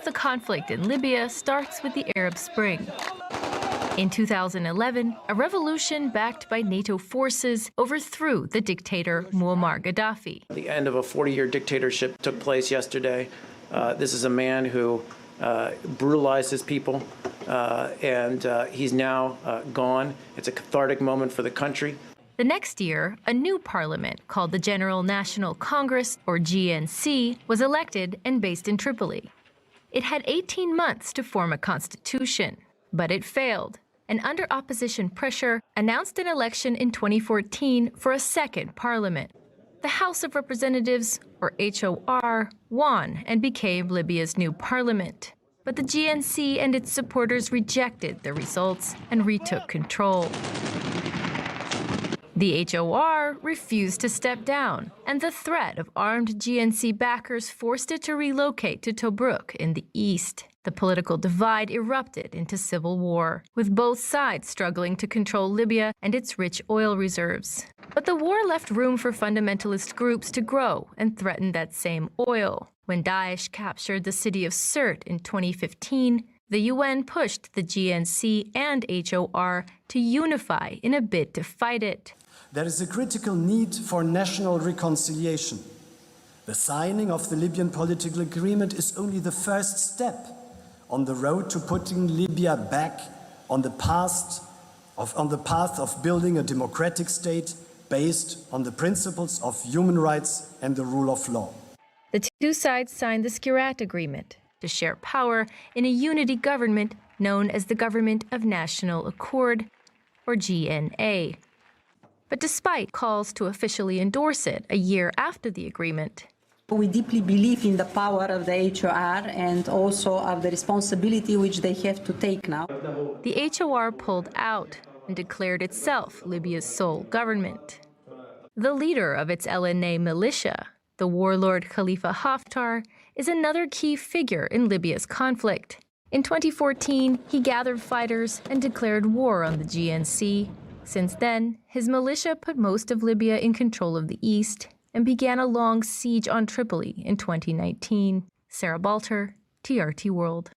of the conflict in Libya starts with the Arab Spring. In 2011, a revolution backed by NATO forces overthrew the dictator Muammar Gaddafi. The end of a 40-year dictatorship took place yesterday. This is a man who brutalized his people, and he's now gone. It's a cathartic moment for the country. The next year, a new parliament called the General National Congress, or GNC, was elected and based in Tripoli. It had 18 months to form a constitution, but it failed, and under opposition pressure, announced an election in 2014 for a second parliament. The House of Representatives, or HOR, won and became Libya's new parliament. But the GNC and its supporters rejected the results and retook control. The HOR refused to step down, and the threat of armed GNC backers forced it to relocate to Tobruk in the east. The political divide erupted into civil war, with both sides struggling to control Libya and its rich oil reserves. But the war left room for fundamentalist groups to grow and threaten that same oil. When Daesh captured the city of Sirte in 2015, the UN pushed the GNC and HOR to unify in a bid to fight it. There is a critical need for national reconciliation. The signing of the Libyan political agreement is only the first step on the road to putting Libya back on the path of building a democratic state based on the principles of human rights and the rule of law. The two sides signed the Skhirat Agreement to share power in a unity government known as the Government of National Accord, or GNA. But despite calls to officially endorse it a year after the agreement, we deeply believe in the power of the HOR and also of the responsibility which they have to take now. The HOR pulled out and declared itself Libya's sole government. The leader of its LNA militia, the warlord Khalifa Haftar, is another key figure in Libya's conflict. In 2014, he gathered fighters and declared war on the GNC. Since then, his militia put most of Libya in control of the east and began a long siege on Tripoli in 2019. Sarah Balter, TRT World.